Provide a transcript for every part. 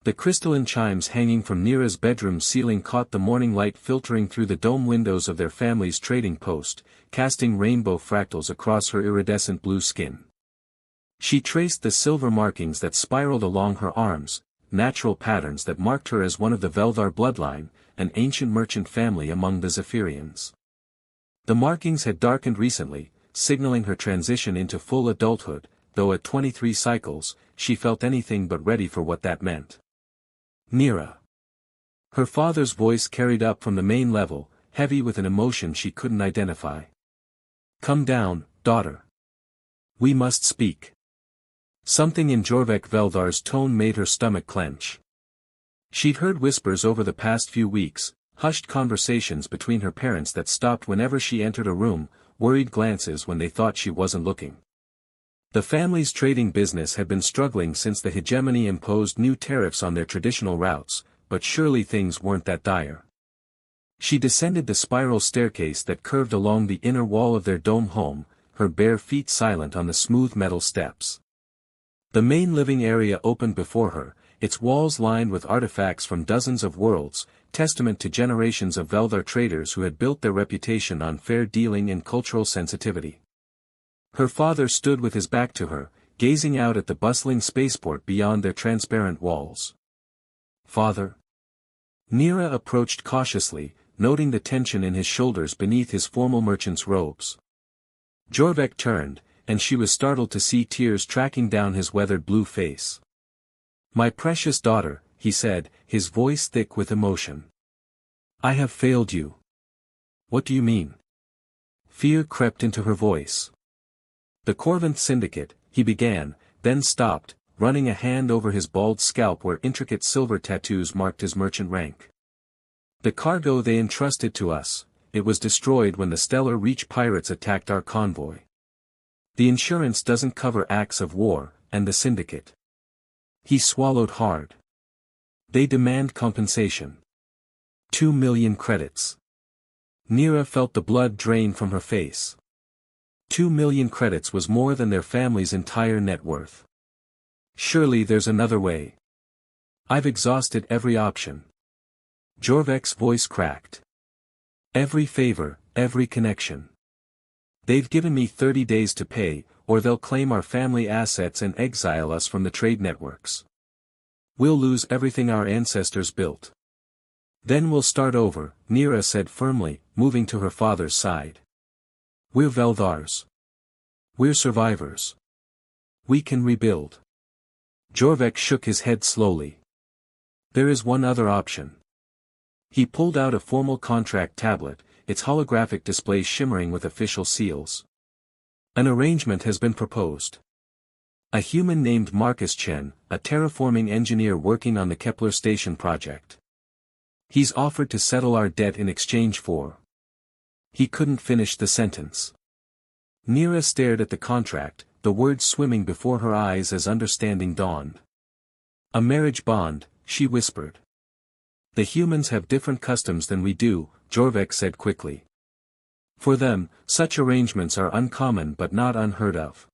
The crystalline chimes hanging from Nira's bedroom ceiling caught the morning light filtering through the dome windows of their family's trading post, casting rainbow fractals across her iridescent blue skin. She traced the silver markings that spiraled along her arms, natural patterns that marked her as one of the Veldar bloodline, an ancient merchant family among the Zephyrians. The markings had darkened recently, signaling her transition into full adulthood, though at 23 cycles, she felt anything but ready for what that meant. Nira. Her father's voice carried up from the main level, heavy with an emotion she couldn't identify. Come down, daughter. We must speak. Something in Jorvek Veldar's tone made her stomach clench. She'd heard whispers over the past few weeks, hushed conversations between her parents that stopped whenever she entered a room, worried glances when they thought she wasn't looking. The family's trading business had been struggling since the hegemony imposed new tariffs on their traditional routes, but surely things weren't that dire. She descended the spiral staircase that curved along the inner wall of their dome home, her bare feet silent on the smooth metal steps. The main living area opened before her, its walls lined with artifacts from dozens of worlds, testament to generations of Veldar traders who had built their reputation on fair dealing and cultural sensitivity. Her father stood with his back to her, gazing out at the bustling spaceport beyond their transparent walls. Father? Nira approached cautiously, noting the tension in his shoulders beneath his formal merchant's robes. Jorvek turned, and she was startled to see tears tracking down his weathered blue face. My precious daughter, he said, his voice thick with emotion. I have failed you. What do you mean? Fear crept into her voice. The Corvinth Syndicate, he began, then stopped, running a hand over his bald scalp where intricate silver tattoos marked his merchant rank. The cargo they entrusted to us, it was destroyed when the Stellar Reach pirates attacked our convoy. The insurance doesn't cover acts of war, and the Syndicate. He swallowed hard. They demand compensation. 2 million credits. Nira felt the blood drain from her face. 2 million credits was more than their family's entire net worth. Surely there's another way. I've exhausted every option. Jorvek's voice cracked. Every favor, every connection. They've given me 30 days to pay, or they'll claim our family assets and exile us from the trade networks. We'll lose everything our ancestors built. Then we'll start over, Nira said firmly, moving to her father's side. We're Veldars. We're survivors. We can rebuild. Jorvek shook his head slowly. There is one other option. He pulled out a formal contract tablet, its holographic display shimmering with official seals. An arrangement has been proposed. A human named Marcus Chen, a terraforming engineer working on the Kepler Station project. He's offered to settle our debt in exchange for. He couldn't finish the sentence. Nira stared at the contract, the words swimming before her eyes as understanding dawned. A marriage bond, she whispered. The humans have different customs than we do, Jorvek said quickly. For them, such arrangements are uncommon but not unheard of.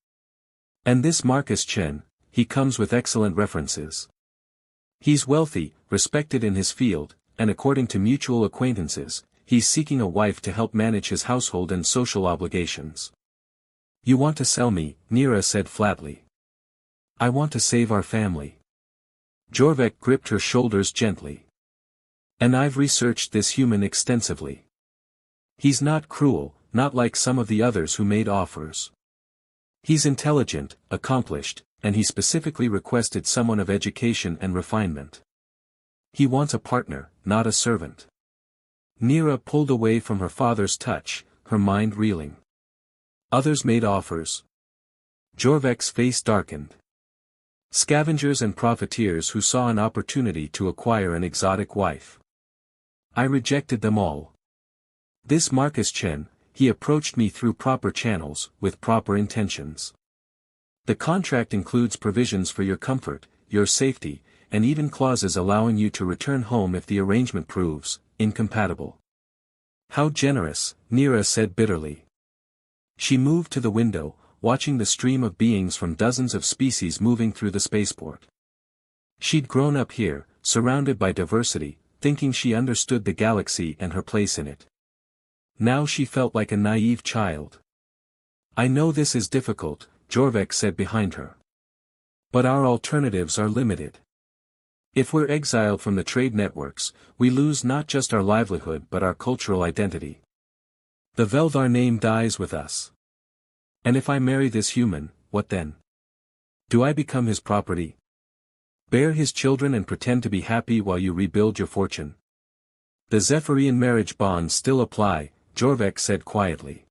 And this Marcus Chen, he comes with excellent references. He's wealthy, respected in his field, and according to mutual acquaintances, he's seeking a wife to help manage his household and social obligations. You want to sell me, Nira said flatly. I want to save our family. Jorvek gripped her shoulders gently. And I've researched this human extensively. He's not cruel, not like some of the others who made offers. He's intelligent, accomplished, and he specifically requested someone of education and refinement. He wants a partner, not a servant. Nira pulled away from her father's touch, her mind reeling. Others made offers. Jorvek's face darkened. Scavengers and profiteers who saw an opportunity to acquire an exotic wife. I rejected them all. This Marcus Chen, he approached me through proper channels, with proper intentions. The contract includes provisions for your comfort, your safety, and even clauses allowing you to return home if the arrangement proves incompatible. How generous, Nira said bitterly. She moved to the window, watching the stream of beings from dozens of species moving through the spaceport. She'd grown up here, surrounded by diversity, thinking she understood the galaxy and her place in it. Now she felt like a naive child. I know this is difficult, Jorvik said behind her. But our alternatives are limited. If we're exiled from the trade networks, we lose not just our livelihood but our cultural identity. The Veldar name dies with us. And if I marry this human, what then? Do I become his property? Bear his children and pretend to be happy while you rebuild your fortune? The Zephyrian marriage bonds still apply, Jorvik said quietly.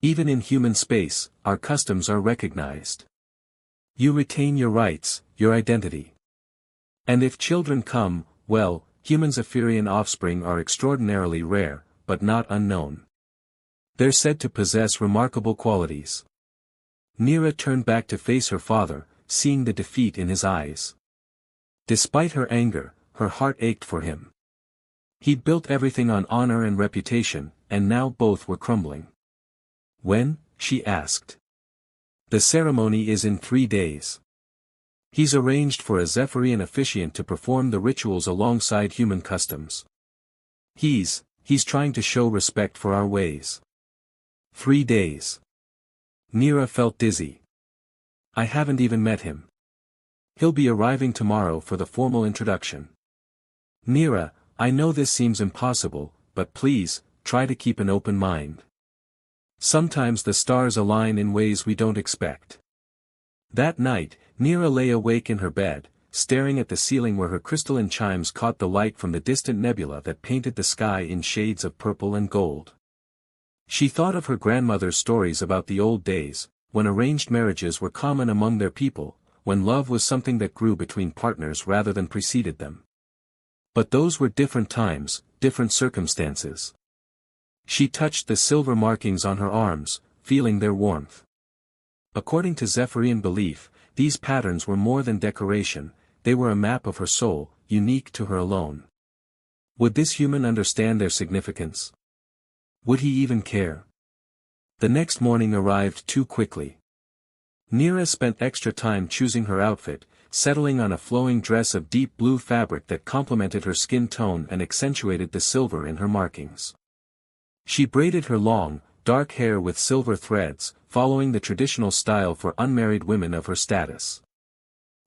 Even in human space, our customs are recognized. You retain your rights, your identity. And if children come, well, human Zephyrian offspring are extraordinarily rare, but not unknown. They're said to possess remarkable qualities. Nira turned back to face her father, seeing the defeat in his eyes. Despite her anger, her heart ached for him. He'd built everything on honor and reputation, and now both were crumbling. When? She asked. The ceremony is in 3 days. He's arranged for a Zephyrian officiant to perform the rituals alongside human customs. He's trying to show respect for our ways. 3 days. Nira felt dizzy. I haven't even met him. He'll be arriving tomorrow for the formal introduction. Nira, I know this seems impossible, but please, try to keep an open mind. Sometimes the stars align in ways we don't expect. That night, Nira lay awake in her bed, staring at the ceiling where her crystalline chimes caught the light from the distant nebula that painted the sky in shades of purple and gold. She thought of her grandmother's stories about the old days, when arranged marriages were common among their people, when love was something that grew between partners rather than preceded them. But those were different times, different circumstances. She touched the silver markings on her arms, feeling their warmth. According to Zephyrian belief, these patterns were more than decoration, they were a map of her soul, unique to her alone. Would this human understand their significance? Would he even care? The next morning arrived too quickly. Nira spent extra time choosing her outfit, settling on a flowing dress of deep blue fabric that complemented her skin tone and accentuated the silver in her markings. She braided her long, dark hair with silver threads, following the traditional style for unmarried women of her status.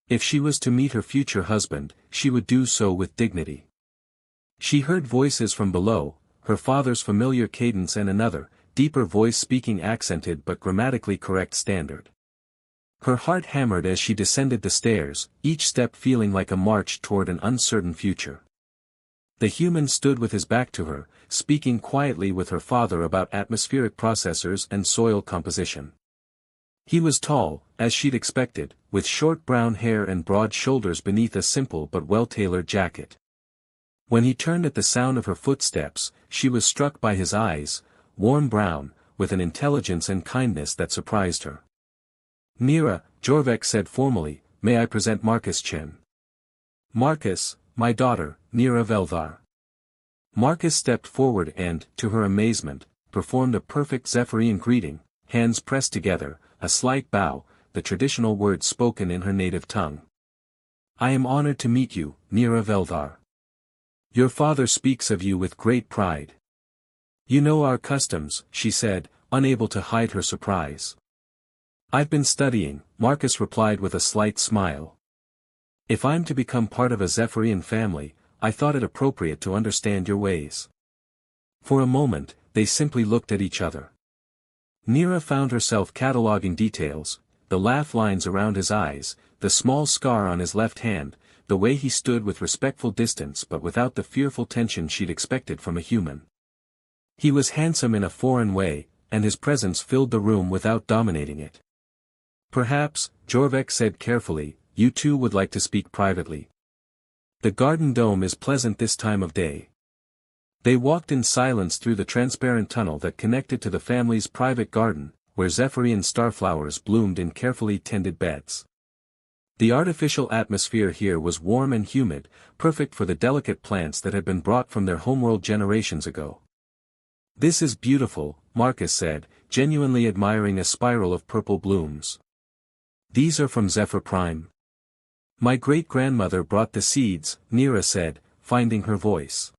If she was to meet her future husband, she would do so with dignity. She heard voices from below, her father's familiar cadence and another, deeper voice speaking accented but grammatically correct standard. Her heart hammered as she descended the stairs, each step feeling like a march toward an uncertain future. The human stood with his back to her, speaking quietly with her father about atmospheric processors and soil composition. He was tall, as she'd expected, with short brown hair and broad shoulders beneath a simple but well-tailored jacket. When he turned at the sound of her footsteps, she was struck by his eyes, warm brown, with an intelligence and kindness that surprised her. Nira, Jorvik said formally, may I present Marcus Chen? Marcus, my daughter, Nira Veldar. Marcus stepped forward and, to her amazement, performed a perfect Zephyrian greeting, hands pressed together, a slight bow, the traditional words spoken in her native tongue. I am honored to meet you, Nira Veldar. Your father speaks of you with great pride. You know our customs, she said, unable to hide her surprise. I've been studying, Marcus replied with a slight smile. If I'm to become part of a Zephyrian family, I thought it appropriate to understand your ways. For a moment, they simply looked at each other. Nira found herself cataloging details, the laugh lines around his eyes, the small scar on his left hand, the way he stood with respectful distance but without the fearful tension she'd expected from a human. He was handsome in a foreign way, and his presence filled the room without dominating it. Perhaps, Jorvik said carefully, you two would like to speak privately. The garden dome is pleasant this time of day. They walked in silence through the transparent tunnel that connected to the family's private garden, where Zephyrian starflowers bloomed in carefully tended beds. The artificial atmosphere here was warm and humid, perfect for the delicate plants that had been brought from their homeworld generations ago. This is beautiful, Marcus said, genuinely admiring a spiral of purple blooms. These are from Zephyr Prime. My great-grandmother brought the seeds, Nira said, finding her voice.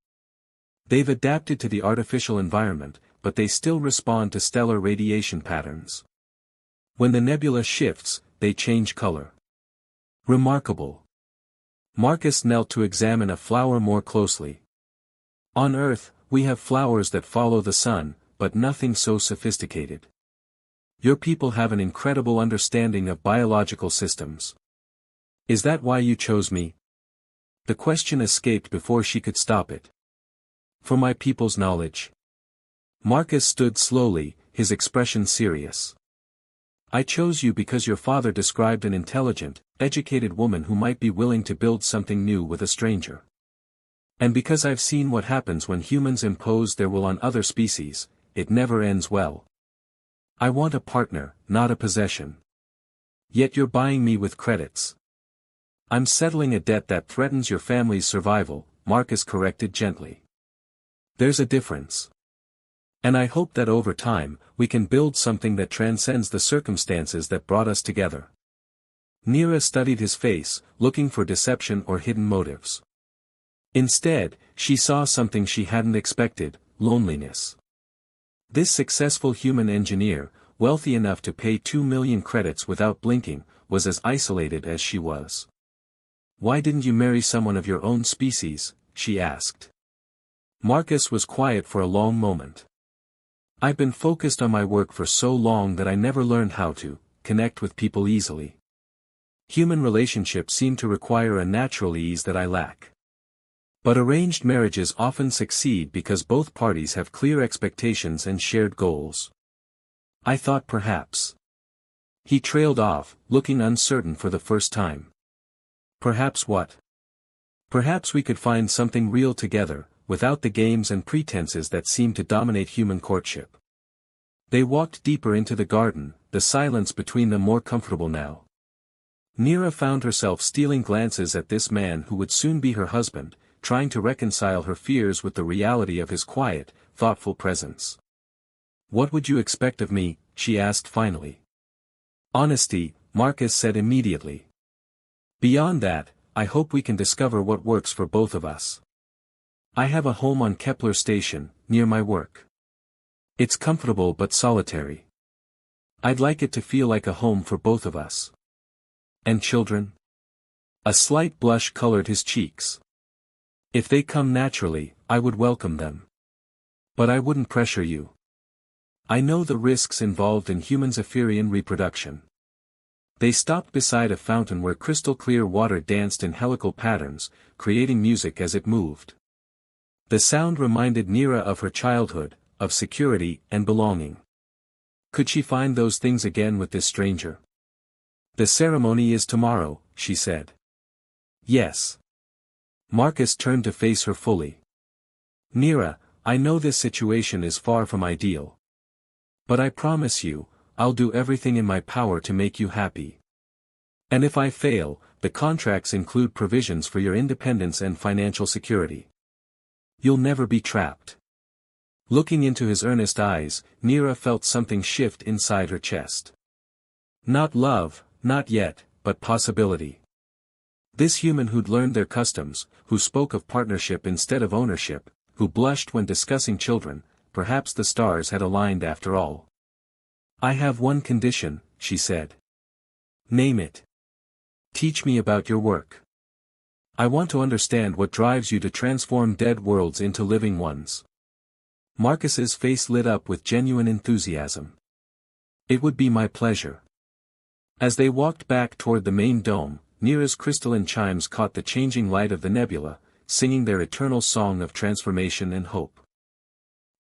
They've adapted to the artificial environment, but they still respond to stellar radiation patterns. When the nebula shifts, they change color. Remarkable. Marcus knelt to examine a flower more closely. On Earth, we have flowers that follow the sun, but nothing so sophisticated. Your people have an incredible understanding of biological systems. Is that why you chose me? The question escaped before she could stop it. For my people's knowledge. Marcus stood slowly, his expression serious. I chose you because your father described an intelligent, educated woman who might be willing to build something new with a stranger. And because I've seen what happens when humans impose their will on other species, it never ends well. I want a partner, not a possession. Yet you're buying me with credits. I'm settling a debt that threatens your family's survival, Marcus corrected gently. There's a difference. And I hope that over time, we can build something that transcends the circumstances that brought us together. Nira studied his face, looking for deception or hidden motives. Instead, she saw something she hadn't expected: loneliness. This successful human engineer, wealthy enough to pay 2 million credits without blinking, was as isolated as she was. Why didn't you marry someone of your own species? She asked. Marcus was quiet for a long moment. I've been focused on my work for so long that I never learned how to connect with people easily. Human relationships seem to require a natural ease that I lack. But arranged marriages often succeed because both parties have clear expectations and shared goals. I thought perhaps. He trailed off, looking uncertain for the first time. Perhaps what? Perhaps we could find something real together, without the games and pretenses that seem to dominate human courtship. They walked deeper into the garden, the silence between them more comfortable now. Nira found herself stealing glances at this man who would soon be her husband, trying to reconcile her fears with the reality of his quiet, thoughtful presence. What would you expect of me? She asked finally. Honesty, Marcus said immediately. Beyond that, I hope we can discover what works for both of us. I have a home on Kepler Station, near my work. It's comfortable but solitary. I'd like it to feel like a home for both of us. And children? A slight blush colored his cheeks. If they come naturally, I would welcome them. But I wouldn't pressure you. I know the risks involved in humans' Epherian reproduction. They stopped beside a fountain where crystal-clear water danced in helical patterns, creating music as it moved. The sound reminded Nira of her childhood, of security and belonging. Could she find those things again with this stranger? The ceremony is tomorrow, she said. Yes. Marcus turned to face her fully. Nira, I know this situation is far from ideal. But I promise you, I'll do everything in my power to make you happy. And if I fail, the contracts include provisions for your independence and financial security. You'll never be trapped. Looking into his earnest eyes, Nira felt something shift inside her chest. Not love, not yet, but possibility. This human who'd learned their customs, who spoke of partnership instead of ownership, who blushed when discussing children, perhaps the stars had aligned after all. I have one condition, she said. Name it. Teach me about your work. I want to understand what drives you to transform dead worlds into living ones. Marcus's face lit up with genuine enthusiasm. It would be my pleasure. As they walked back toward the main dome, Nira's crystalline chimes caught the changing light of the nebula, singing their eternal song of transformation and hope.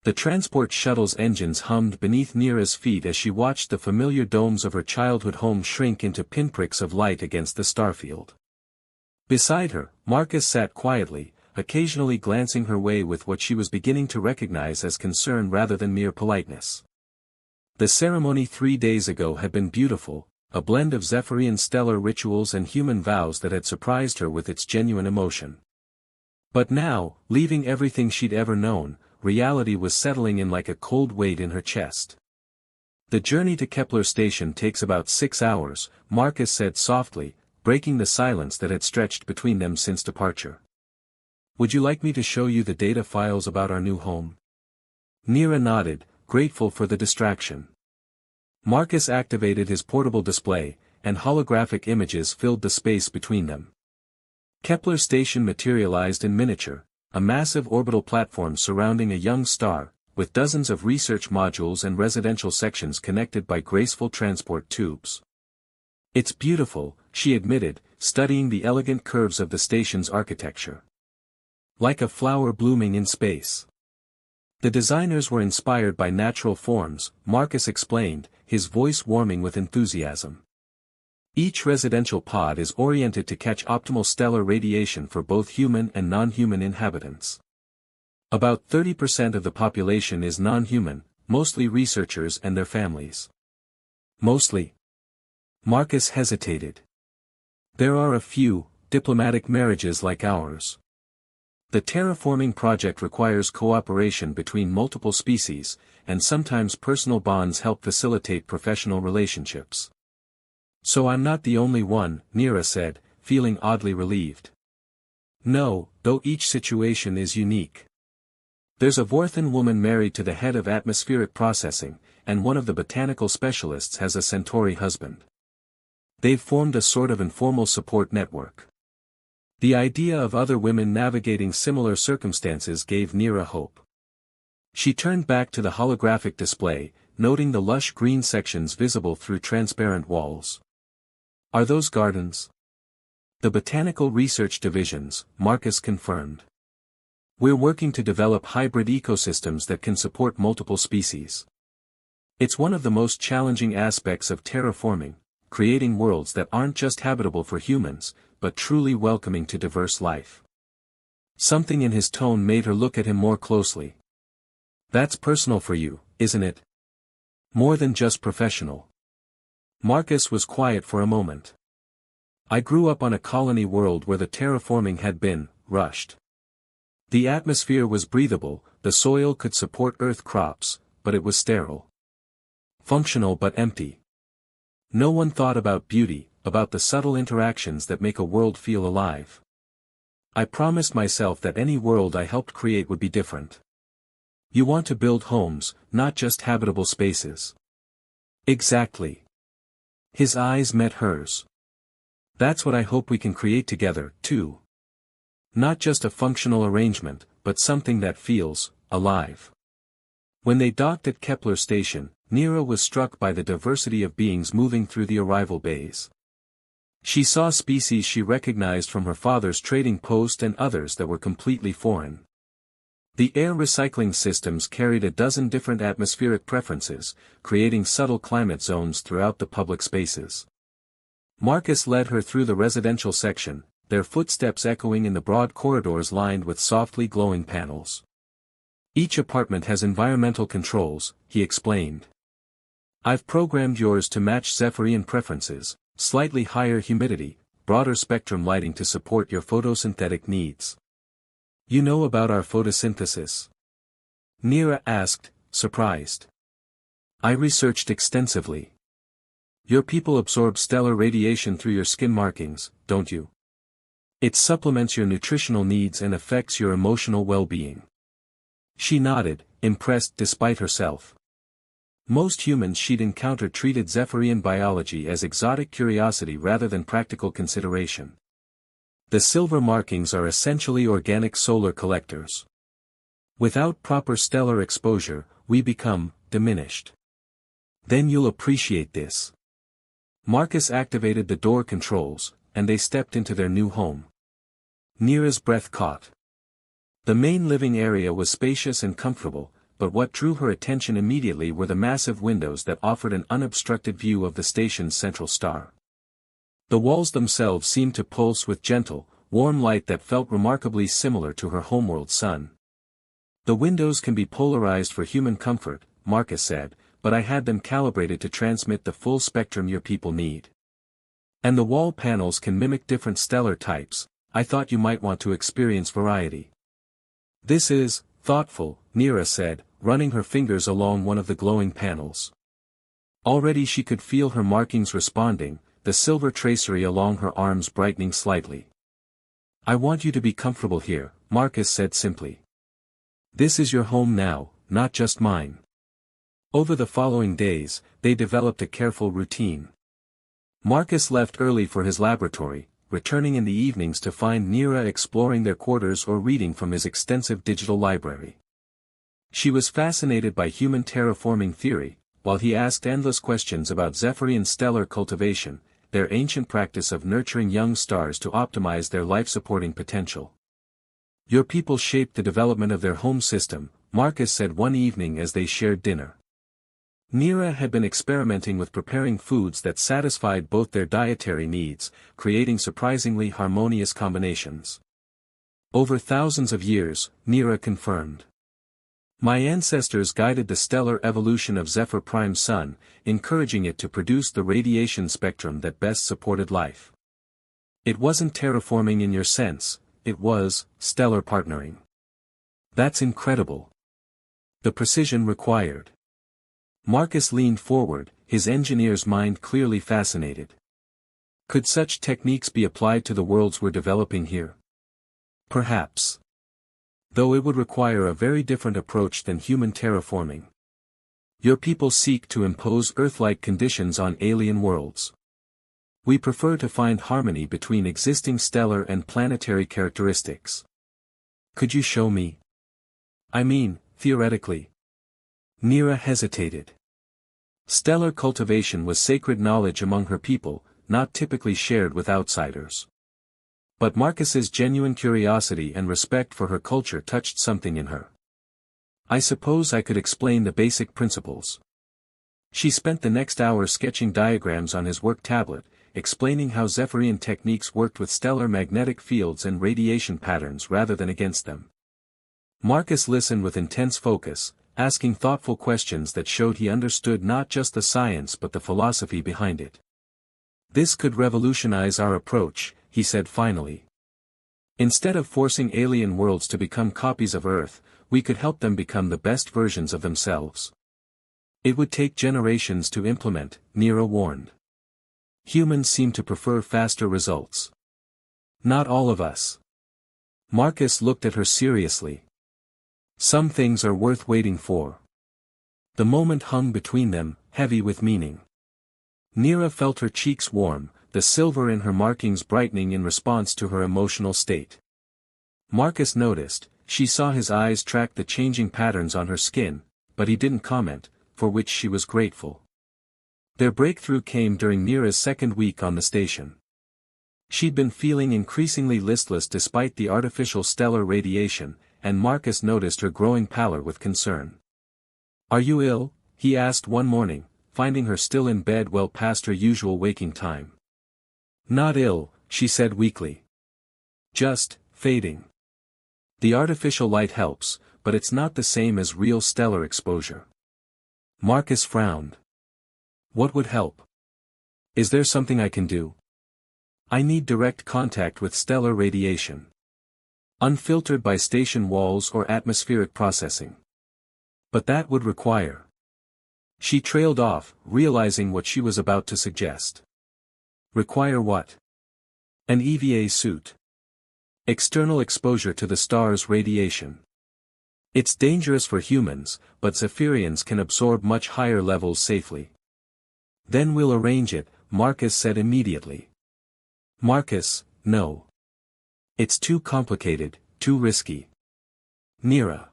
The transport shuttle's engines hummed beneath Nira's feet as she watched the familiar domes of her childhood home shrink into pinpricks of light against the starfield. Beside her, Marcus sat quietly, occasionally glancing her way with what she was beginning to recognize as concern rather than mere politeness. The ceremony 3 days ago had been beautiful, a blend of Zephyrian stellar rituals and human vows that had surprised her with its genuine emotion. But now, leaving everything she'd ever known, reality was settling in like a cold weight in her chest. The journey to Kepler Station takes about 6 hours, Marcus said softly, breaking the silence that had stretched between them since departure. "Would you like me to show you the data files about our new home?" Neera nodded, grateful for the distraction. Marcus activated his portable display, and holographic images filled the space between them. Kepler station materialized in miniature, a massive orbital platform surrounding a young star, with dozens of research modules and residential sections connected by graceful transport tubes. "It's beautiful," she admitted, studying the elegant curves of the station's architecture. "Like a flower blooming in space." The designers were inspired by natural forms, Marcus explained, his voice warming with enthusiasm. Each residential pod is oriented to catch optimal stellar radiation for both human and non-human inhabitants. About 30% of the population is non-human, mostly researchers and their families. "Mostly?" Marcus hesitated. "There are a few, diplomatic marriages like ours. The terraforming project requires cooperation between multiple species, and sometimes personal bonds help facilitate professional relationships." "So I'm not the only one," Neera said, feeling oddly relieved. "No, though each situation is unique. There's a Vorthan woman married to the head of atmospheric processing, and one of the botanical specialists has a Centauri husband. They've formed a sort of informal support network." The idea of other women navigating similar circumstances gave Neera hope. She turned back to the holographic display, noting the lush green sections visible through transparent walls. "Are those gardens?" "The Botanical Research Divisions," Marcus confirmed. "We're working to develop hybrid ecosystems that can support multiple species. It's one of the most challenging aspects of terraforming, creating worlds that aren't just habitable for humans, but truly welcoming to diverse life." Something in his tone made her look at him more closely. "That's personal for you, isn't it? More than just professional." Marcus was quiet for a moment. "I grew up on a colony world where the terraforming had been rushed. The atmosphere was breathable, the soil could support Earth crops, but it was sterile. Functional but empty. No one thought about beauty, about the subtle interactions that make a world feel alive. I promised myself that any world I helped create would be different. You want to build homes, not just habitable spaces." "Exactly." His eyes met hers. "That's what I hope we can create together, too. Not just a functional arrangement, but something that feels alive." When they docked at Kepler station, Neera was struck by the diversity of beings moving through the arrival bays. She saw species she recognized from her father's trading post and others that were completely foreign. The air recycling systems carried a dozen different atmospheric preferences, creating subtle climate zones throughout the public spaces. Marcus led her through the residential section, their footsteps echoing in the broad corridors lined with softly glowing panels. "Each apartment has environmental controls," he explained. "I've programmed yours to match Zephyrian preferences, slightly higher humidity, broader spectrum lighting to support your photosynthetic needs." "You know about our photosynthesis?" Neera asked, surprised. "I researched extensively. Your people absorb stellar radiation through your skin markings, don't you? It supplements your nutritional needs and affects your emotional well-being." She nodded, impressed despite herself. Most humans she'd encountered treated Zephyrian biology as exotic curiosity rather than practical consideration. The silver markings are essentially organic solar collectors. Without proper stellar exposure, we become diminished. "Then you'll appreciate this." Marcus activated the door controls, and they stepped into their new home. Neera's breath caught. The main living area was spacious and comfortable, but what drew her attention immediately were the massive windows that offered an unobstructed view of the station's central star. The walls themselves seemed to pulse with gentle, warm light that felt remarkably similar to her homeworld sun. "The windows can be polarized for human comfort," Marcus said, "but I had them calibrated to transmit the full spectrum your people need. And the wall panels can mimic different stellar types. I thought you might want to experience variety." "This is thoughtful," Neera said, running her fingers along one of the glowing panels. Already she could feel her markings responding, the silver tracery along her arms brightening slightly. "I want you to be comfortable here," Marcus said simply. "This is your home now, not just mine." Over the following days, they developed a careful routine. Marcus left early for his laboratory, returning in the evenings to find Nira exploring their quarters or reading from his extensive digital library. She was fascinated by human terraforming theory, while he asked endless questions about Zephyrian stellar cultivation, their ancient practice of nurturing young stars to optimize their life-supporting potential. "Your people shaped the development of their home system," Marcus said one evening as they shared dinner. Nira had been experimenting with preparing foods that satisfied both their dietary needs, creating surprisingly harmonious combinations. "Over thousands of years," Nira confirmed. "My ancestors guided the stellar evolution of Zephyr Prime's sun, encouraging it to produce the radiation spectrum that best supported life. It wasn't terraforming in your sense, it was stellar partnering." "That's incredible. The precision required." Marcus leaned forward, his engineer's mind clearly fascinated. Could such techniques be applied to the worlds we're developing here? Perhaps. Though it would require a very different approach than human terraforming. "Your people seek to impose Earth-like conditions on alien worlds. We prefer to find harmony between existing stellar and planetary characteristics. Could you show me? I mean, theoretically." Nira hesitated. Stellar cultivation was sacred knowledge among her people, not typically shared with outsiders. But Marcus's genuine curiosity and respect for her culture touched something in her. "I suppose I could explain the basic principles." She spent the next hour sketching diagrams on his work tablet, explaining how Zephyrian techniques worked with stellar magnetic fields and radiation patterns rather than against them. Marcus listened with intense focus, asking thoughtful questions that showed he understood not just the science but the philosophy behind it. "This could revolutionize our approach," he said finally. "Instead of forcing alien worlds to become copies of Earth, we could help them become the best versions of themselves." "It would take generations to implement," Nira warned. "Humans seem to prefer faster results." "Not all of us." Marcus looked at her seriously. "Some things are worth waiting for." The moment hung between them, heavy with meaning. Nira felt her cheeks warm, the silver in her markings brightening in response to her emotional state. Marcus noticed, she saw his eyes track the changing patterns on her skin, but he didn't comment, for which she was grateful. Their breakthrough came during Nira's second week on the station. She'd been feeling increasingly listless despite the artificial stellar radiation, and Marcus noticed her growing pallor with concern. "Are you ill?" he asked one morning, finding her still in bed well past her usual waking time. "Not ill," she said weakly. "Just fading. The artificial light helps, but it's not the same as real stellar exposure." Marcus frowned. "What would help? Is there something I can do?" "I need direct contact with stellar radiation. Unfiltered by station walls or atmospheric processing. But that would require." She trailed off, realizing what she was about to suggest. "Require what?" "An EVA suit. External exposure to the star's radiation. It's dangerous for humans, but Zephyrians can absorb much higher levels safely." "Then we'll arrange it," Marcus said immediately. "Marcus, no. It's too complicated, too risky." "Nira."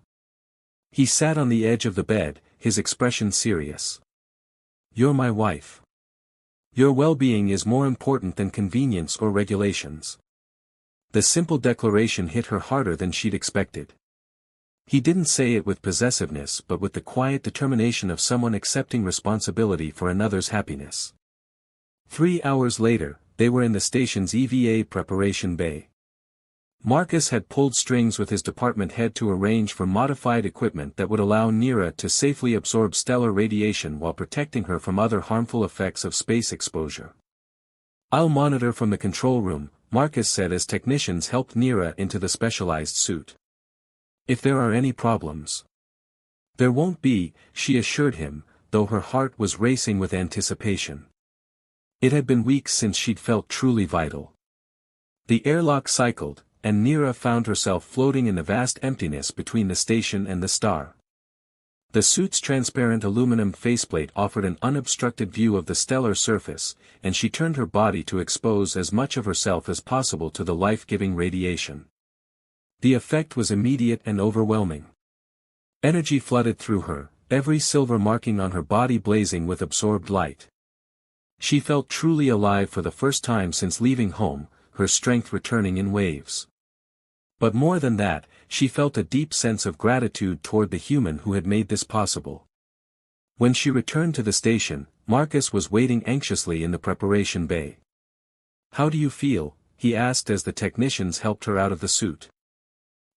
He sat on the edge of the bed, his expression serious. "You're my wife. Your well-being is more important than convenience or regulations." The simple declaration hit her harder than she'd expected. He didn't say it with possessiveness but with the quiet determination of someone accepting responsibility for another's happiness. 3 hours later, they were in the station's EVA preparation bay. Marcus had pulled strings with his department head to arrange for modified equipment that would allow Nira to safely absorb stellar radiation while protecting her from other harmful effects of space exposure. "I'll monitor from the control room," Marcus said as technicians helped Nira into the specialized suit. "If there are any problems." "There won't be," she assured him, though her heart was racing with anticipation. It had been weeks since she'd felt truly vital. The airlock cycled, and Neera found herself floating in the vast emptiness between the station and the star. The suit's transparent aluminum faceplate offered an unobstructed view of the stellar surface, and she turned her body to expose as much of herself as possible to the life-giving radiation. The effect was immediate and overwhelming. Energy flooded through her, every silver marking on her body blazing with absorbed light. She felt truly alive for the first time since leaving home, her strength returning in waves. But more than that, she felt a deep sense of gratitude toward the human who had made this possible. When she returned to the station, Marcus was waiting anxiously in the preparation bay. "How do you feel?" he asked as the technicians helped her out of the suit.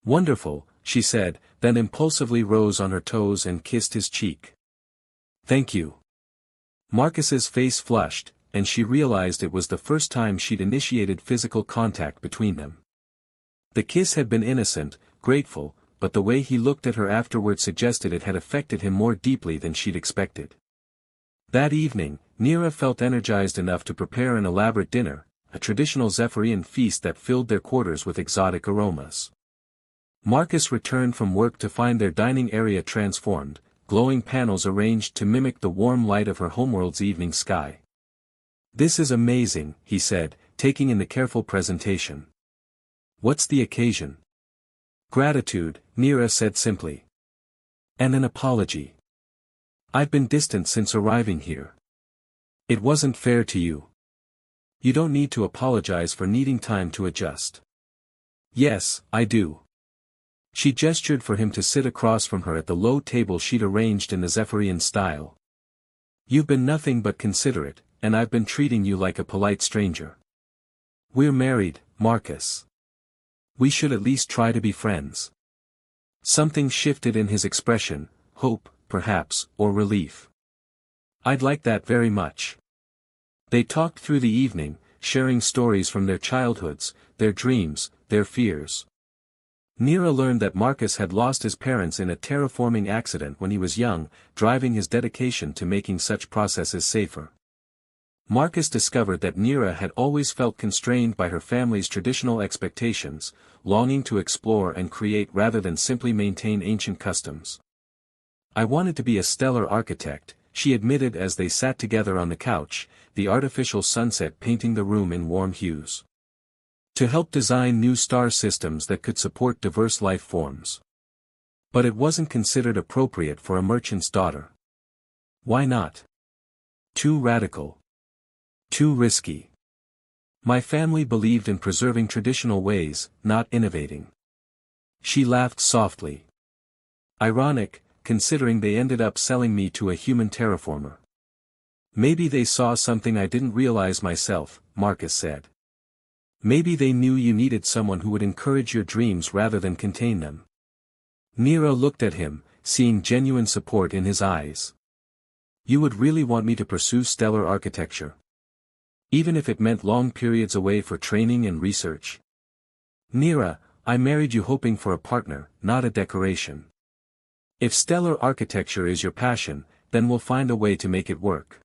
"Wonderful," she said, then impulsively rose on her toes and kissed his cheek. "Thank you." Marcus's face flushed, and she realized it was the first time she'd initiated physical contact between them. The kiss had been innocent, grateful, but the way he looked at her afterward suggested it had affected him more deeply than she'd expected. That evening, Neera felt energized enough to prepare an elaborate dinner, a traditional Zephyrian feast that filled their quarters with exotic aromas. Marcus returned from work to find their dining area transformed, glowing panels arranged to mimic the warm light of her homeworld's evening sky. "This is amazing," he said, taking in the careful presentation. "What's the occasion?" "Gratitude," Neera said simply. "And an apology. I've been distant since arriving here. It wasn't fair to you. You don't need to apologize for needing time to adjust." "Yes, I do." She gestured for him to sit across from her at the low table she'd arranged in the Zephyrian style. "You've been nothing but considerate, and I've been treating you like a polite stranger. We're married, Marcus. We should at least try to be friends." Something shifted in his expression, hope, perhaps, or relief. "I'd like that very much." They talked through the evening, sharing stories from their childhoods, their dreams, their fears. Neera learned that Marcus had lost his parents in a terraforming accident when he was young, driving his dedication to making such processes safer. Marcus discovered that Neera had always felt constrained by her family's traditional expectations, longing to explore and create rather than simply maintain ancient customs. "I wanted to be a stellar architect," she admitted as they sat together on the couch, the artificial sunset painting the room in warm hues. "To help design new star systems that could support diverse life forms. But it wasn't considered appropriate for a merchant's daughter." "Why not?" "Too radical. Too risky. My family believed in preserving traditional ways, not innovating." She laughed softly. "Ironic, considering they ended up selling me to a human terraformer." "Maybe they saw something I didn't realize myself," Marcus said. "Maybe they knew you needed someone who would encourage your dreams rather than contain them." Neera looked at him, seeing genuine support in his eyes. "You would really want me to pursue stellar architecture? Even if it meant long periods away for training and research?" "Neera, I married you hoping for a partner, not a decoration. If stellar architecture is your passion, then we'll find a way to make it work."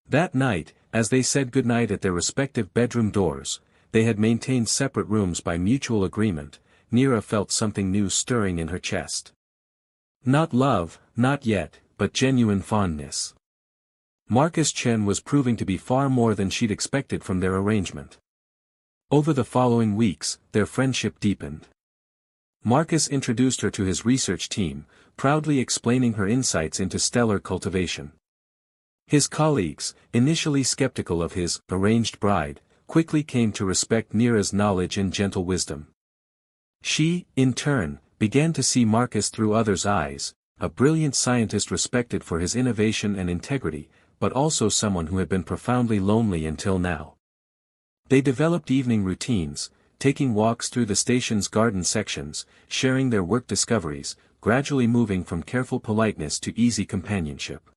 That night, as they said goodnight at their respective bedroom doors, they had maintained separate rooms by mutual agreement, Neera felt something new stirring in her chest. Not love, not yet, but genuine fondness. Marcus Chen was proving to be far more than she'd expected from their arrangement. Over the following weeks, their friendship deepened. Marcus introduced her to his research team, proudly explaining her insights into stellar cultivation. His colleagues, initially skeptical of his arranged bride, quickly came to respect Neera's knowledge and gentle wisdom. She, in turn, began to see Marcus through others' eyes, a brilliant scientist respected for his innovation and integrity, but also someone who had been profoundly lonely until now. They developed evening routines, taking walks through the station's garden sections, sharing their work discoveries, gradually moving from careful politeness to easy companionship.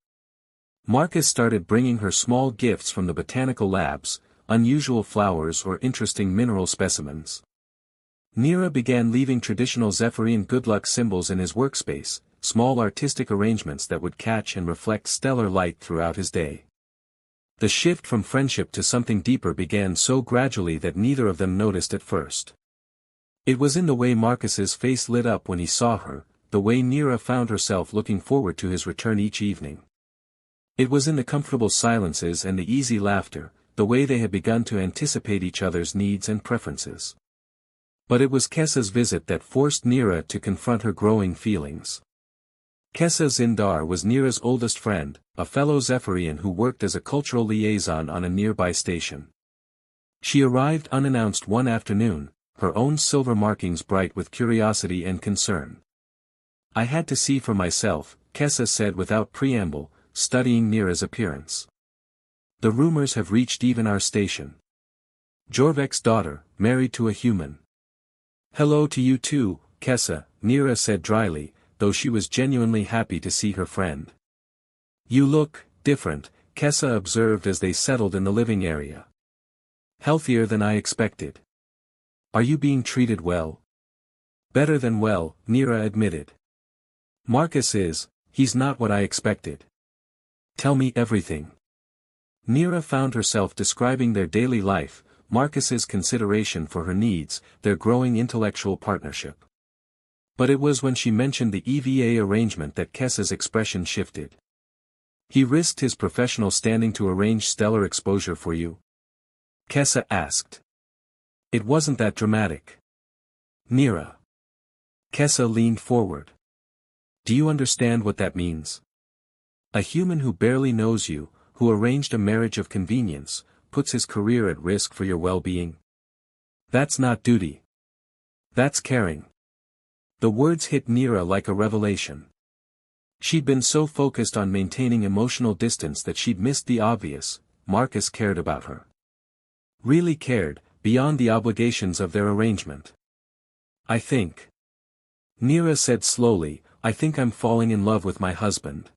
Marcus started bringing her small gifts from the botanical labs, unusual flowers or interesting mineral specimens. Neera began leaving traditional Zephyrian good luck symbols in his workspace, small artistic arrangements that would catch and reflect stellar light throughout his day. The shift from friendship to something deeper began so gradually that neither of them noticed at first. It was in the way Marcus's face lit up when he saw her, the way Nira found herself looking forward to his return each evening. It was in the comfortable silences and the easy laughter, the way they had begun to anticipate each other's needs and preferences. But it was Kessa's visit that forced Nira to confront her growing feelings. Kessa Zindar was Nira's oldest friend, a fellow Zephyrian who worked as a cultural liaison on a nearby station. She arrived unannounced one afternoon, her own silver markings bright with curiosity and concern. "I had to see for myself," Kessa said without preamble, studying Nira's appearance. "The rumors have reached even our station. Jorvek's daughter, married to a human." "Hello to you too, Kessa," Nira said dryly, though she was genuinely happy to see her friend. "You look different," Kessa observed as they settled in the living area. "Healthier than I expected." "Are you being treated well?" "Better than well," Nira admitted. "Marcus is, he's not what I expected." "Tell me everything." Nira found herself describing their daily life, Marcus's consideration for her needs, their growing intellectual partnership. But it was when she mentioned the EVA arrangement that Kessa's expression shifted. "He risked his professional standing to arrange stellar exposure for you?" Kessa asked. "It wasn't that dramatic." "Nira." Kessa leaned forward. "Do you understand what that means? A human who barely knows you, who arranged a marriage of convenience, puts his career at risk for your well-being. That's not duty. That's caring." The words hit Nira like a revelation. She'd been so focused on maintaining emotional distance that she'd missed the obvious: Marcus cared about her. Really cared, beyond the obligations of their arrangement. "I think," Nira said slowly, "I think I'm falling in love with my husband."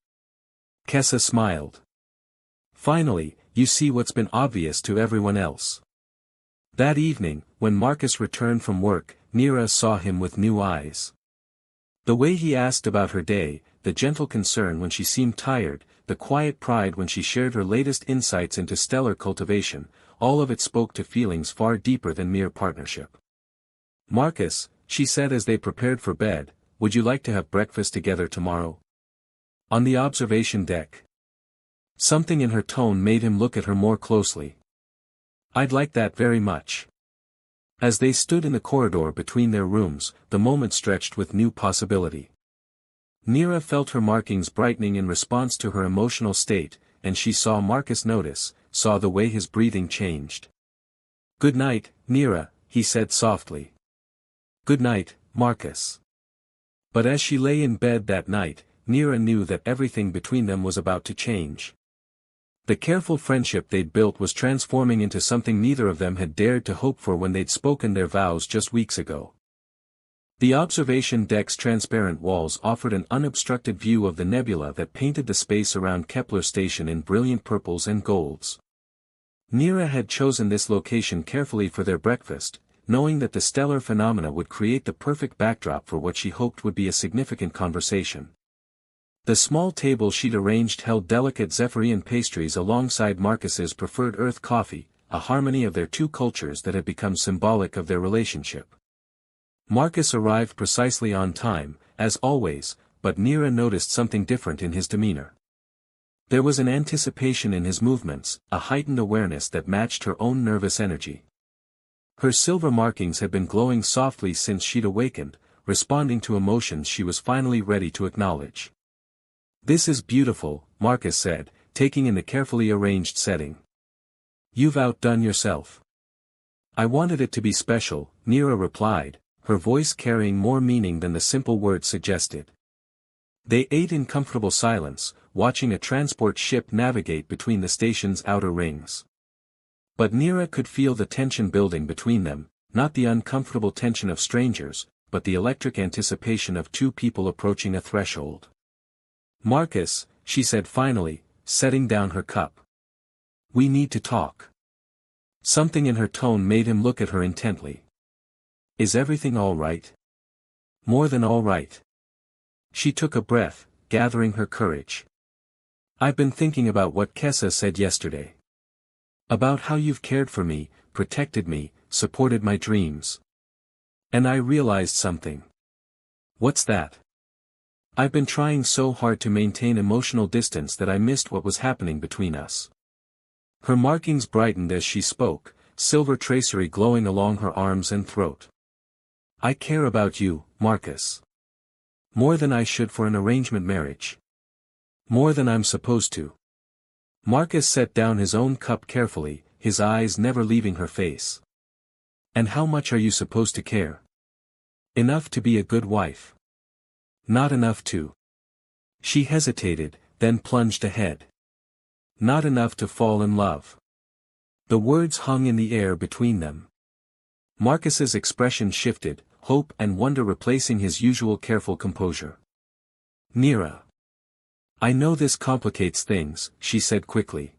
Kessa smiled. "Finally, you see what's been obvious to everyone else." That evening, when Marcus returned from work, Nira saw him with new eyes. The way he asked about her day, the gentle concern when she seemed tired, the quiet pride when she shared her latest insights into stellar cultivation, all of it spoke to feelings far deeper than mere partnership. "Marcus," she said as they prepared for bed, "would you like to have breakfast together tomorrow? On the observation deck?" Something in her tone made him look at her more closely. "I'd like that very much." As they stood in the corridor between their rooms, the moment stretched with new possibility. Nira felt her markings brightening in response to her emotional state, and she saw Marcus notice, saw the way his breathing changed. "Good night, Nira," he said softly. "Good night, Marcus." But as she lay in bed that night, Nira knew that everything between them was about to change. The careful friendship they'd built was transforming into something neither of them had dared to hope for when they'd spoken their vows just weeks ago. The observation deck's transparent walls offered an unobstructed view of the nebula that painted the space around Kepler Station in brilliant purples and golds. Nira had chosen this location carefully for their breakfast, knowing that the stellar phenomena would create the perfect backdrop for what she hoped would be a significant conversation. The small table she'd arranged held delicate Zephyrian pastries alongside Marcus's preferred earth coffee, a harmony of their two cultures that had become symbolic of their relationship. Marcus arrived precisely on time, as always, but Nira noticed something different in his demeanor. There was an anticipation in his movements, a heightened awareness that matched her own nervous energy. Her silver markings had been glowing softly since she'd awakened, responding to emotions she was finally ready to acknowledge. "This is beautiful," Marcus said, taking in the carefully arranged setting. "You've outdone yourself." "I wanted it to be special," Nira replied, her voice carrying more meaning than the simple words suggested. They ate in comfortable silence, watching a transport ship navigate between the station's outer rings. But Nira could feel the tension building between them, not the uncomfortable tension of strangers, but the electric anticipation of two people approaching a threshold. "Marcus," she said finally, setting down her cup. "We need to talk." Something in her tone made him look at her intently. "Is everything all right?" "More than all right." She took a breath, gathering her courage. "I've been thinking about what Kessa said yesterday. About how you've cared for me, protected me, supported my dreams. And I realized something. What's that? I've been trying so hard to maintain emotional distance that I missed what was happening between us. Her markings brightened as she spoke, silver tracery glowing along her arms and throat. I care about you, Marcus. More than I should for an arrangement marriage. More than I'm supposed to. Marcus set down his own cup carefully, his eyes never leaving her face. And how much are you supposed to care? Enough to be a good wife. Not enough to. She hesitated, then plunged ahead. Not enough to fall in love. The words hung in the air between them. Marcus's expression shifted, hope and wonder replacing his usual careful composure. Nira. I know this complicates things, she said quickly.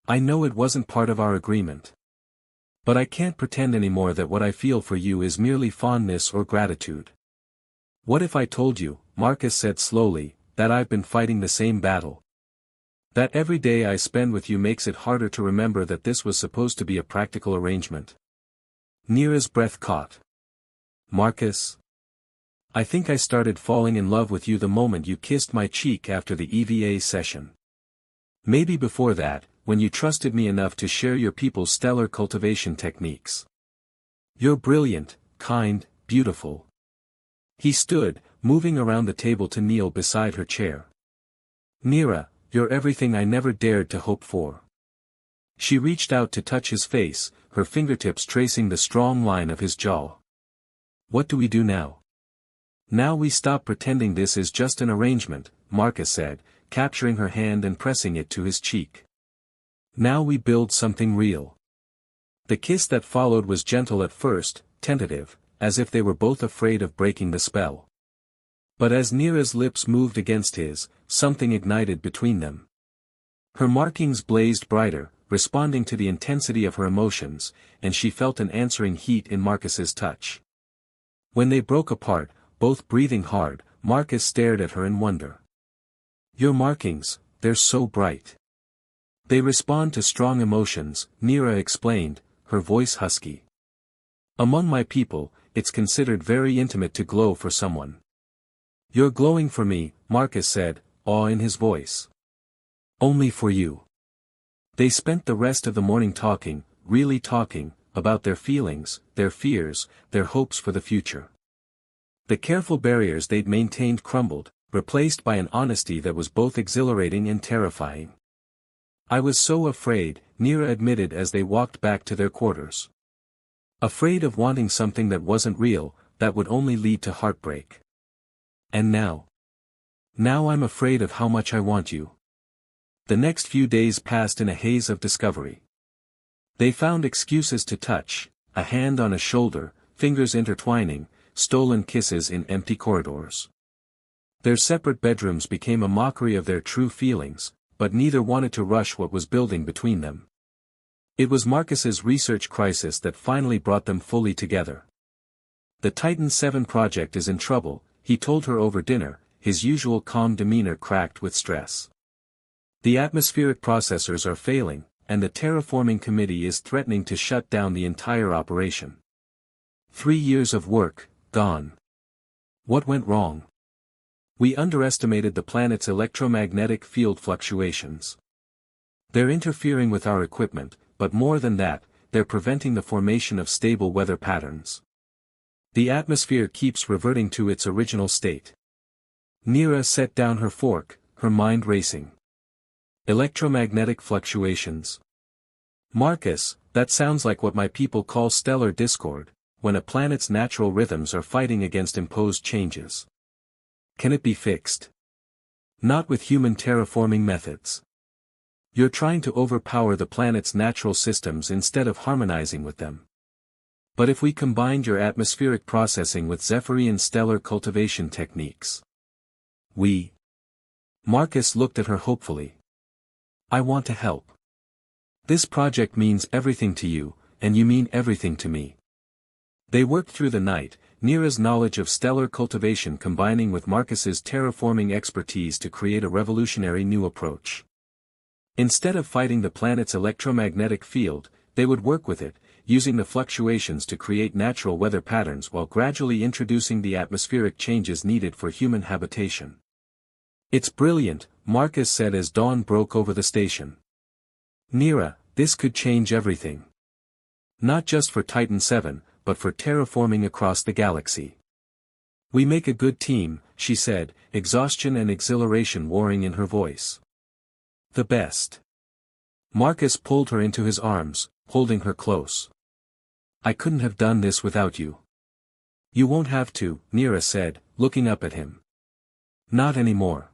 I know it wasn't part of our agreement. But I can't pretend anymore that what I feel for you is merely fondness or gratitude. What if I told you, Marcus said slowly, that I've been fighting the same battle? That every day I spend with you makes it harder to remember that this was supposed to be a practical arrangement. Nira's breath caught. Marcus? I think I started falling in love with you the moment you kissed my cheek after the EVA session. Maybe before that, when you trusted me enough to share your people's stellar cultivation techniques. You're brilliant, kind, beautiful. He stood, moving around the table to kneel beside her chair. Nira, you're everything I never dared to hope for. She reached out to touch his face, her fingertips tracing the strong line of his jaw. What do we do now? Now we stop pretending this is just an arrangement, Marcus said, capturing her hand and pressing it to his cheek. Now we build something real. The kiss that followed was gentle at first, tentative, as if they were both afraid of breaking the spell. But as Nira's lips moved against his, something ignited between them. Her markings blazed brighter, responding to the intensity of her emotions, and she felt an answering heat in Marcus's touch. When they broke apart, both breathing hard, Marcus stared at her in wonder. Your markings, they're so bright. They respond to strong emotions, Nira explained, her voice husky. Among my people, it's considered very intimate to glow for someone. You're glowing for me, Marcus said, awe in his voice. Only for you. They spent the rest of the morning talking, really talking, about their feelings, their fears, their hopes for the future. The careful barriers they'd maintained crumbled, replaced by an honesty that was both exhilarating and terrifying. I was so afraid, Nira admitted as they walked back to their quarters. Afraid of wanting something that wasn't real, that would only lead to heartbreak. And now? Now I'm afraid of how much I want you. The next few days passed in a haze of discovery. They found excuses to touch, a hand on a shoulder, fingers intertwining, stolen kisses in empty corridors. Their separate bedrooms became a mockery of their true feelings, but neither wanted to rush what was building between them. It was Marcus's research crisis that finally brought them fully together. The Titan 7 project is in trouble, he told her over dinner, his usual calm demeanor cracked with stress. The atmospheric processors are failing, and the terraforming committee is threatening to shut down the entire operation. 3 years of work, gone. What went wrong? We underestimated the planet's electromagnetic field fluctuations. They're interfering with our equipment, but more than that, they're preventing the formation of stable weather patterns. The atmosphere keeps reverting to its original state. Nira set down her fork, her mind racing. Electromagnetic fluctuations. Marcus, that sounds like what my people call stellar discord, when a planet's natural rhythms are fighting against imposed changes. Can it be fixed? Not with human terraforming methods. You're trying to overpower the planet's natural systems instead of harmonizing with them. But if we combined your atmospheric processing with Zephyrian stellar cultivation techniques. Marcus looked at her hopefully. I want to help. This project means everything to you, and you mean everything to me. They worked through the night, Nira's knowledge of stellar cultivation combining with Marcus's terraforming expertise to create a revolutionary new approach. Instead of fighting the planet's electromagnetic field, they would work with it, using the fluctuations to create natural weather patterns while gradually introducing the atmospheric changes needed for human habitation. "It's brilliant," Marcus said as dawn broke over the station. "Neera, this could change everything. Not just for Titan 7, but for terraforming across the galaxy." "We make a good team," she said, exhaustion and exhilaration warring in her voice. "The best." Marcus pulled her into his arms, holding her close. "I couldn't have done this without you." "You won't have to," Neera said, looking up at him. "Not anymore."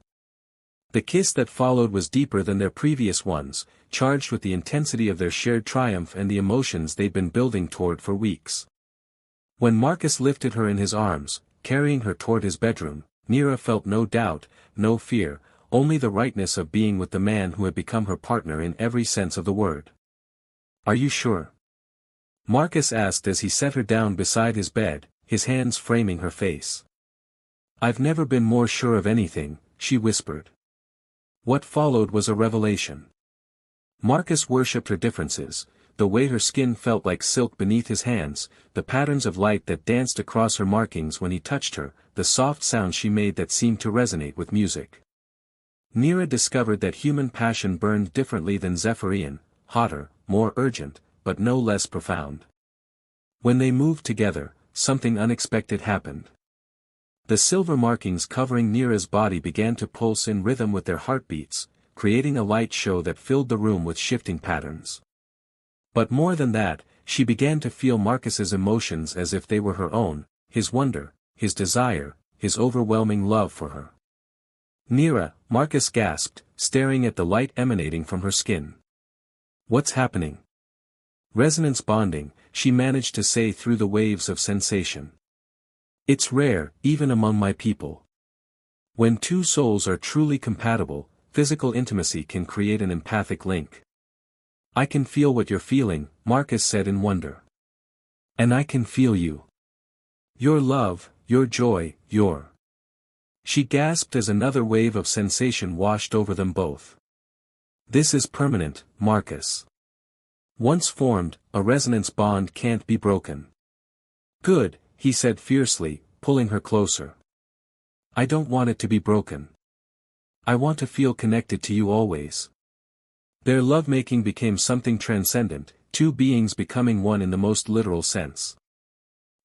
The kiss that followed was deeper than their previous ones, charged with the intensity of their shared triumph and the emotions they'd been building toward for weeks. When Marcus lifted her in his arms, carrying her toward his bedroom, Neera felt no doubt, no fear, only the rightness of being with the man who had become her partner in every sense of the word. "Are you sure?" Marcus asked as he set her down beside his bed, his hands framing her face. "I've never been more sure of anything," she whispered. What followed was a revelation. Marcus worshipped her differences, the way her skin felt like silk beneath his hands, the patterns of light that danced across her markings when he touched her, the soft sounds she made that seemed to resonate with music. Neera discovered that human passion burned differently than Zephyrian, hotter, more urgent, but no less profound. When they moved together, something unexpected happened. The silver markings covering Neera's body began to pulse in rhythm with their heartbeats, creating a light show that filled the room with shifting patterns. But more than that, she began to feel Marcus's emotions as if they were her own, his wonder, his desire, his overwhelming love for her. "Neera," Marcus gasped, staring at the light emanating from her skin. "What's happening?" "Resonance bonding," she managed to say through the waves of sensation. "It's rare, even among my people. When two souls are truly compatible, physical intimacy can create an empathic link." "I can feel what you're feeling," Marcus said in wonder. "And I can feel you. Your love, your joy, your—" She gasped as another wave of sensation washed over them both. "This is permanent, Marcus. Once formed, a resonance bond can't be broken." "Good," he said fiercely, pulling her closer. "I don't want it to be broken. I want to feel connected to you always." Their lovemaking became something transcendent, two beings becoming one in the most literal sense.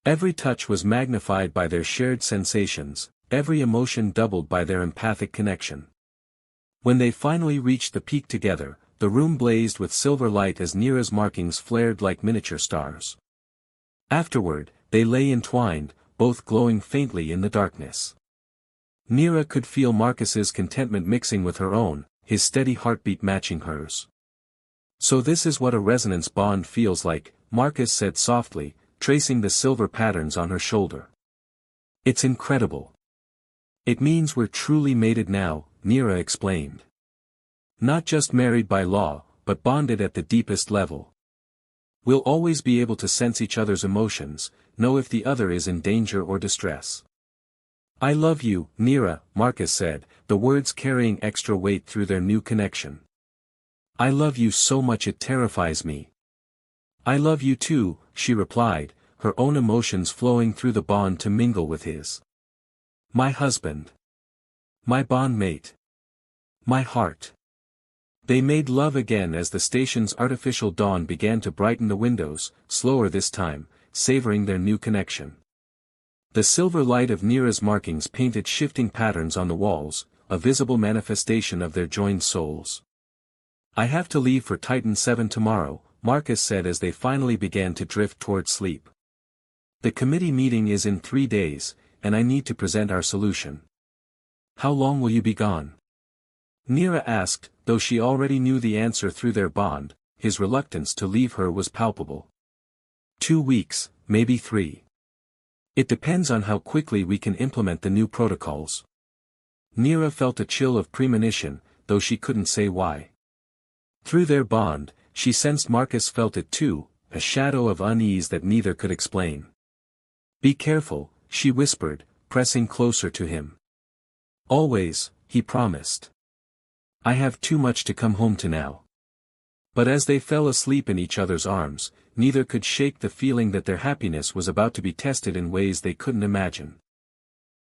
Every touch was magnified by their shared sensations, every emotion doubled by their empathic connection. When they finally reached the peak together, the room blazed with silver light as Neera's markings flared like miniature stars. Afterward, they lay entwined, both glowing faintly in the darkness. Neera could feel Marcus's contentment mixing with her own, his steady heartbeat matching hers. "So this is what a resonance bond feels like," Marcus said softly, tracing the silver patterns on her shoulder. "It's incredible. It means we're truly mated now," Neera explained. "Not just married by law, but bonded at the deepest level. We'll always be able to sense each other's emotions, know if the other is in danger or distress." "I love you, Neera," Marcus said, the words carrying extra weight through their new connection. "I love you so much it terrifies me." "I love you too," she replied, her own emotions flowing through the bond to mingle with his. "My husband. My bondmate. My heart." They made love again as the station's artificial dawn began to brighten the windows, slower this time, savoring their new connection. The silver light of Neera's markings painted shifting patterns on the walls, a visible manifestation of their joined souls. "I have to leave for Titan 7 tomorrow," Marcus said as they finally began to drift toward sleep. "The committee meeting is in 3 days, and I need to present our solution." "How long will you be gone?" Neera asked, though she already knew the answer through their bond. His reluctance to leave her was palpable. 2 weeks, maybe 3. It depends on how quickly we can implement the new protocols." Neera felt a chill of premonition, though she couldn't say why. Through their bond, she sensed Marcus felt it too, a shadow of unease that neither could explain. "Be careful," she whispered, pressing closer to him. "Always," he promised. I have too much to come home to now. But as they fell asleep in each other's arms, neither could shake the feeling that their happiness was about to be tested in ways they couldn't imagine.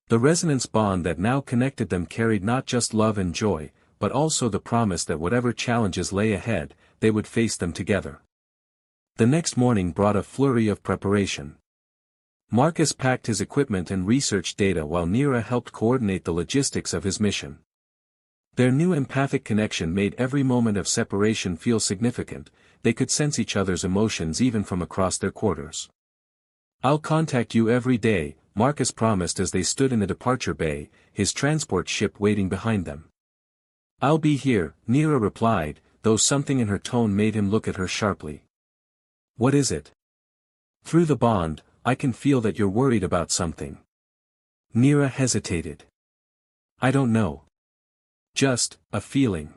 The resonance bond that now connected them carried not just love and joy, but also the promise that whatever challenges lay ahead, they would face them together. The next morning brought a flurry of preparation. Marcus packed his equipment and researched data while Neera helped coordinate the logistics of his mission. Their new empathic connection made every moment of separation feel significant. They could sense each other's emotions even from across their quarters. "I'll contact you every day," Marcus promised as they stood in the departure bay, his transport ship waiting behind them. "I'll be here," Neera replied, though something in her tone made him look at her sharply. "What is it?" "Through the bond, I can feel that you're worried about something." Neera hesitated. "I don't know. Just a feeling."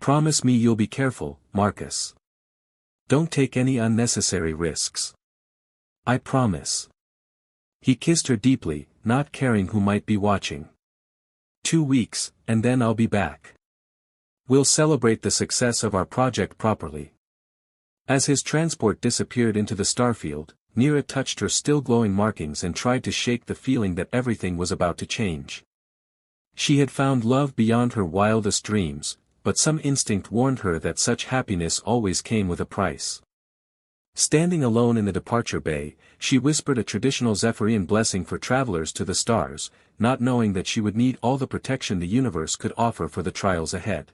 "Promise me you'll be careful, Marcus. Don't take any unnecessary risks." "I promise." He kissed her deeply, not caring who might be watching. 2 weeks, and then I'll be back. We'll celebrate the success of our project properly." As his transport disappeared into the starfield, Neera touched her still glowing markings and tried to shake the feeling that everything was about to change. She had found love beyond her wildest dreams, but some instinct warned her that such happiness always came with a price. Standing alone in the departure bay, she whispered a traditional Zephyrian blessing for travelers to the stars, not knowing that she would need all the protection the universe could offer for the trials ahead.